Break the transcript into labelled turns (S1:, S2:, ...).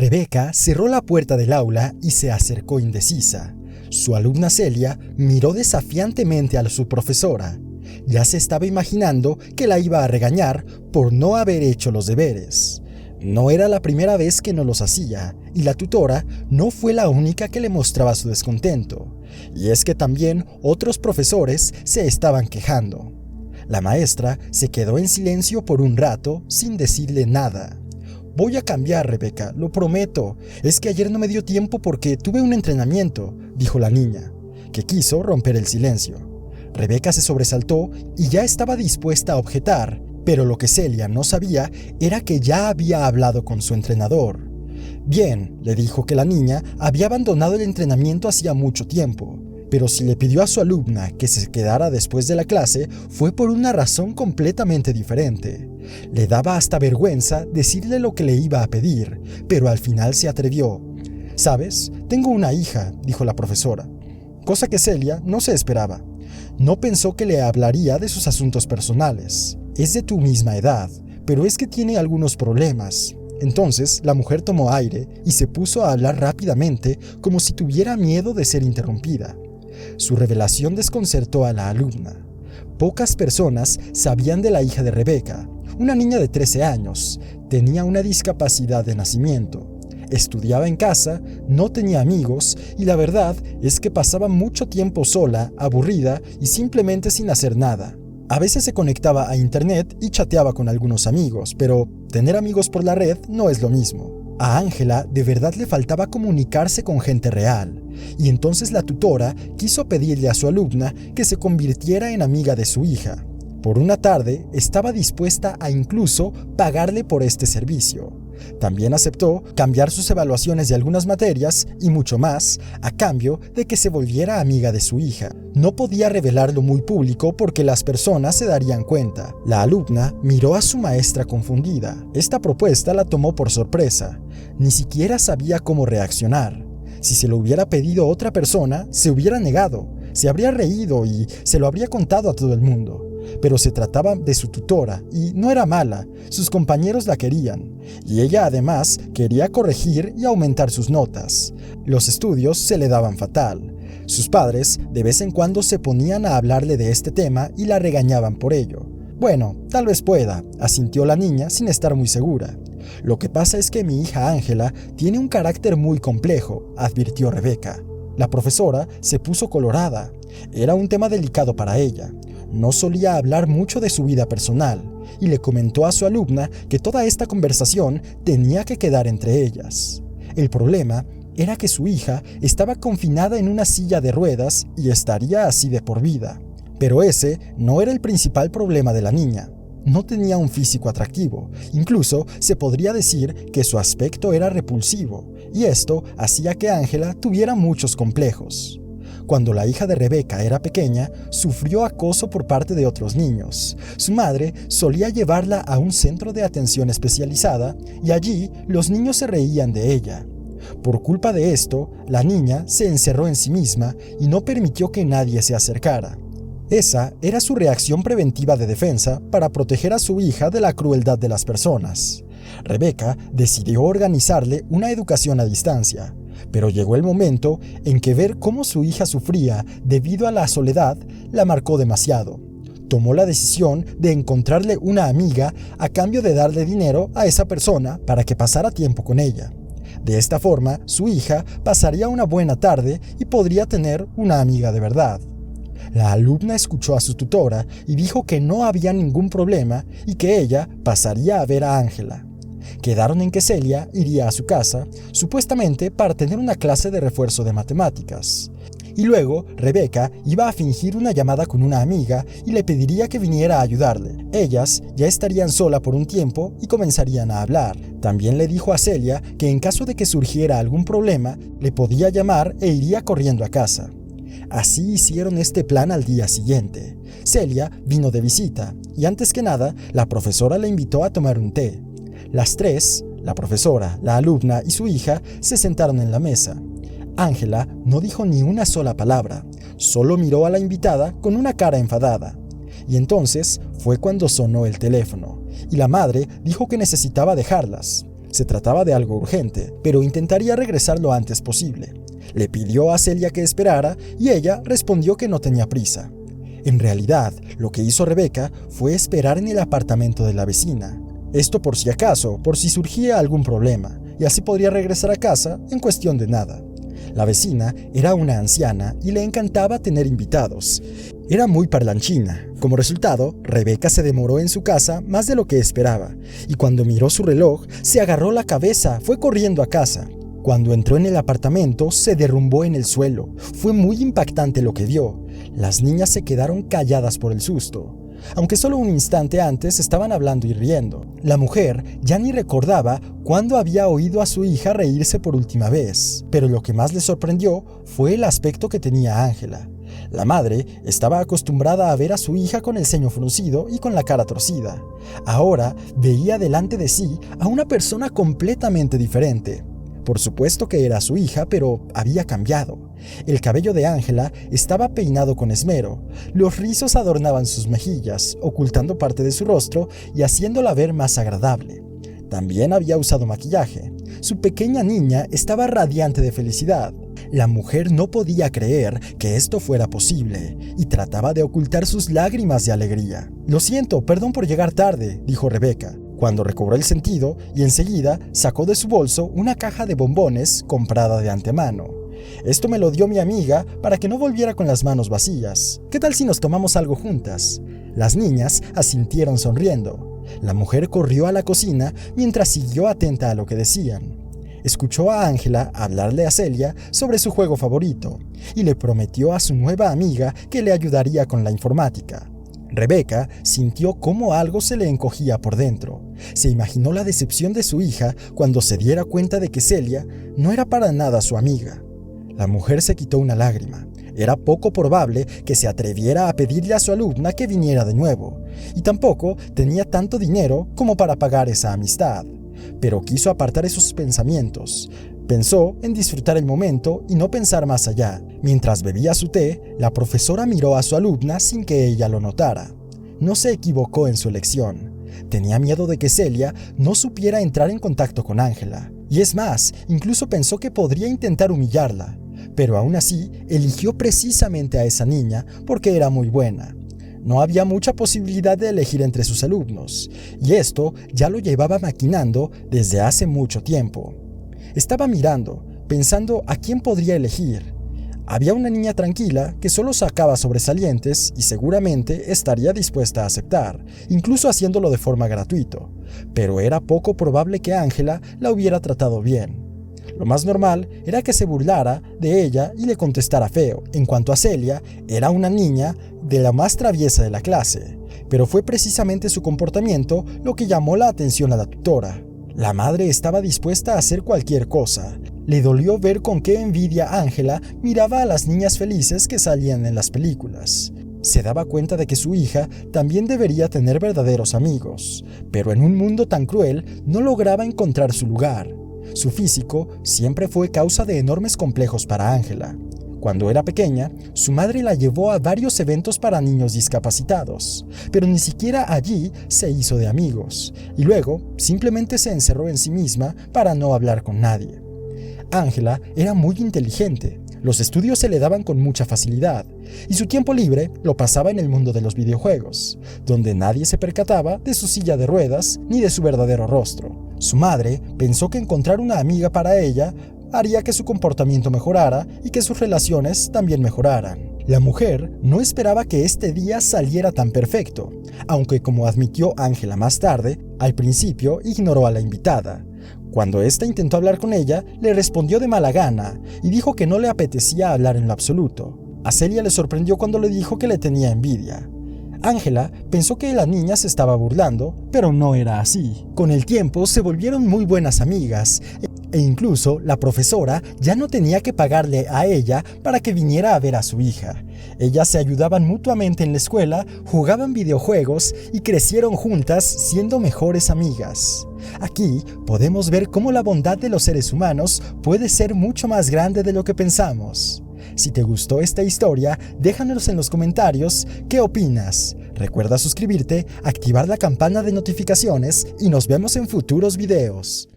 S1: Rebeca cerró la puerta del aula y se acercó indecisa. Su alumna Celia miró desafiantemente a su profesora. Ya se estaba imaginando que la iba a regañar por no haber hecho los deberes. No era la primera vez que no los hacía, y la tutora no fue la única que le mostraba su descontento. Y es que también otros profesores se estaban quejando. La maestra se quedó en silencio por un rato sin decirle nada. «Voy a cambiar, Rebeca, lo prometo. Es que ayer no me dio tiempo porque tuve un entrenamiento», dijo la niña, que quiso romper el silencio. Rebeca se sobresaltó y ya estaba dispuesta a objetar, pero lo que Celia no sabía era que ya había hablado con su entrenador. Bien, le dijo que la niña había abandonado el entrenamiento hacía mucho tiempo, pero si le pidió a su alumna que se quedara después de la clase fue por una razón completamente diferente. Le daba hasta vergüenza decirle lo que le iba a pedir, pero al final se atrevió. «¿Sabes? Tengo una hija», dijo la profesora, cosa que Celia no se esperaba. No pensó que le hablaría de sus asuntos personales. «Es de tu misma edad, pero es que tiene algunos problemas». Entonces la mujer tomó aire y se puso a hablar rápidamente como si tuviera miedo de ser interrumpida. Su revelación desconcertó a la alumna. Pocas personas sabían de la hija de Rebeca, una niña de 13 años. Tenía una discapacidad de nacimiento. Estudiaba en casa, no tenía amigos y la verdad es que pasaba mucho tiempo sola, aburrida y simplemente sin hacer nada. A veces se conectaba a internet y chateaba con algunos amigos, pero tener amigos por la red no es lo mismo. A Ángela de verdad le faltaba comunicarse con gente real, y entonces la tutora quiso pedirle a su alumna que se convirtiera en amiga de su hija. Por una tarde estaba dispuesta a incluso pagarle por este servicio. También aceptó cambiar sus evaluaciones de algunas materias y mucho más a cambio de que se volviera amiga de su hija. No podía revelarlo muy público porque las personas se darían cuenta. La alumna miró a su maestra confundida. Esta propuesta la tomó por sorpresa. Ni siquiera sabía cómo reaccionar. Si se lo hubiera pedido otra persona, se hubiera negado, se habría reído y se lo habría contado a todo el mundo. Pero se trataba de su tutora y no era mala, sus compañeros la querían, y ella además quería corregir y aumentar sus notas. Los estudios se le daban fatal. Sus padres de vez en cuando se ponían a hablarle de este tema y la regañaban por ello. «Bueno, tal vez pueda», asintió la niña sin estar muy segura. «Lo que pasa es que mi hija Ángela tiene un carácter muy complejo», advirtió Rebeca. La profesora se puso colorada. Era un tema delicado para ella. No solía hablar mucho de su vida personal, y le comentó a su alumna que toda esta conversación tenía que quedar entre ellas. El problema era que su hija estaba confinada en una silla de ruedas y estaría así de por vida. Pero ese no era el principal problema de la niña. No tenía un físico atractivo, incluso se podría decir que su aspecto era repulsivo, y esto hacía que Ángela tuviera muchos complejos. Cuando la hija de Rebeca era pequeña, sufrió acoso por parte de otros niños. Su madre solía llevarla a un centro de atención especializada y allí los niños se reían de ella. Por culpa de esto, la niña se encerró en sí misma y no permitió que nadie se acercara. Esa era su reacción preventiva de defensa para proteger a su hija de la crueldad de las personas. Rebeca decidió organizarle una educación a distancia. Pero llegó el momento en que ver cómo su hija sufría debido a la soledad la marcó demasiado. Tomó la decisión de encontrarle una amiga a cambio de darle dinero a esa persona para que pasara tiempo con ella. De esta forma, su hija pasaría una buena tarde y podría tener una amiga de verdad. La alumna escuchó a su tutora y dijo que no había ningún problema y que ella pasaría a ver a Ángela. Quedaron en que Celia iría a su casa, supuestamente para tener una clase de refuerzo de matemáticas. Y luego, Rebeca iba a fingir una llamada con una amiga y le pediría que viniera a ayudarle. Ellas ya estarían sola por un tiempo y comenzarían a hablar. También le dijo a Celia que en caso de que surgiera algún problema, le podía llamar e iría corriendo a casa. Así hicieron este plan al día siguiente. Celia vino de visita y antes que nada, la profesora le invitó a tomar un té. Las tres, la profesora, la alumna y su hija, se sentaron en la mesa. Ángela no dijo ni una sola palabra, solo miró a la invitada con una cara enfadada. Y entonces fue cuando sonó el teléfono, y la madre dijo que necesitaba dejarlas. Se trataba de algo urgente, pero intentaría regresar lo antes posible. Le pidió a Celia que esperara y ella respondió que no tenía prisa. En realidad, lo que hizo Rebeca fue esperar en el apartamento de la vecina. Esto por si acaso, por si surgía algún problema, y así podría regresar a casa en cuestión de nada. La vecina era una anciana y le encantaba tener invitados. Era muy parlanchina. Como resultado, Rebeca se demoró en su casa más de lo que esperaba, y cuando miró su reloj, se agarró la cabeza, fue corriendo a casa. Cuando entró en el apartamento, se derrumbó en el suelo. Fue muy impactante lo que vio. Las niñas se quedaron calladas por el susto. Aunque solo un instante antes estaban hablando y riendo. La mujer ya ni recordaba cuándo había oído a su hija reírse por última vez, pero lo que más le sorprendió fue el aspecto que tenía Ángela. La madre estaba acostumbrada a ver a su hija con el ceño fruncido y con la cara torcida. Ahora veía delante de sí a una persona completamente diferente. Por supuesto que era su hija, pero había cambiado. El cabello de Ángela estaba peinado con esmero. Los rizos adornaban sus mejillas, ocultando parte de su rostro y haciéndola ver más agradable. También había usado maquillaje. Su pequeña niña estaba radiante de felicidad. La mujer no podía creer que esto fuera posible y trataba de ocultar sus lágrimas de alegría. «Lo siento, perdón por llegar tarde», dijo Rebeca, cuando recobró el sentido y enseguida sacó de su bolso una caja de bombones comprada de antemano. «Esto me lo dio mi amiga para que no volviera con las manos vacías. ¿Qué tal si nos tomamos algo juntas?» Las niñas asintieron sonriendo. La mujer corrió a la cocina mientras siguió atenta a lo que decían. Escuchó a Ángela hablarle a Celia sobre su juego favorito y le prometió a su nueva amiga que le ayudaría con la informática. Rebeca sintió cómo algo se le encogía por dentro. Se imaginó la decepción de su hija cuando se diera cuenta de que Celia no era para nada su amiga. La mujer se quitó una lágrima. Era poco probable que se atreviera a pedirle a su alumna que viniera de nuevo, y tampoco tenía tanto dinero como para pagar esa amistad. Pero quiso apartar esos pensamientos. Pensó en disfrutar el momento y no pensar más allá. Mientras bebía su té, la profesora miró a su alumna sin que ella lo notara. No se equivocó en su elección. Tenía miedo de que Celia no supiera entrar en contacto con Ángela. Y es más, incluso pensó que podría intentar humillarla. Pero aún así, eligió precisamente a esa niña porque era muy buena. No había mucha posibilidad de elegir entre sus alumnos, y esto ya lo llevaba maquinando desde hace mucho tiempo. Estaba mirando, pensando a quién podría elegir. Había una niña tranquila que solo sacaba sobresalientes y seguramente estaría dispuesta a aceptar, incluso haciéndolo de forma gratuita, pero era poco probable que Ángela la hubiera tratado bien. Lo más normal era que se burlara de ella y le contestara feo. En cuanto a Celia, era una niña de la más traviesa de la clase, pero fue precisamente su comportamiento lo que llamó la atención a la tutora. La madre estaba dispuesta a hacer cualquier cosa. Le dolió ver con qué envidia Ángela miraba a las niñas felices que salían en las películas. Se daba cuenta de que su hija también debería tener verdaderos amigos, pero en un mundo tan cruel no lograba encontrar su lugar. Su físico siempre fue causa de enormes complejos para Ángela. Cuando era pequeña, su madre la llevó a varios eventos para niños discapacitados, pero ni siquiera allí se hizo de amigos, y luego simplemente se encerró en sí misma para no hablar con nadie. Ángela era muy inteligente, los estudios se le daban con mucha facilidad, y su tiempo libre lo pasaba en el mundo de los videojuegos, donde nadie se percataba de su silla de ruedas ni de su verdadero rostro. Su madre pensó que encontrar una amiga para ella haría que su comportamiento mejorara y que sus relaciones también mejoraran. La mujer no esperaba que este día saliera tan perfecto, aunque como admitió Ángela más tarde, al principio ignoró a la invitada. Cuando ésta intentó hablar con ella, le respondió de mala gana y dijo que no le apetecía hablar en lo absoluto. A Celia le sorprendió cuando le dijo que le tenía envidia. Ángela pensó que la niña se estaba burlando, pero no era así. Con el tiempo se volvieron muy buenas amigas, e incluso la profesora ya no tenía que pagarle a ella para que viniera a ver a su hija. Ellas se ayudaban mutuamente en la escuela, jugaban videojuegos y crecieron juntas siendo mejores amigas. Aquí podemos ver cómo la bondad de los seres humanos puede ser mucho más grande de lo que pensamos. Si te gustó esta historia, déjanos en los comentarios qué opinas. Recuerda suscribirte, activar la campana de notificaciones y nos vemos en futuros videos.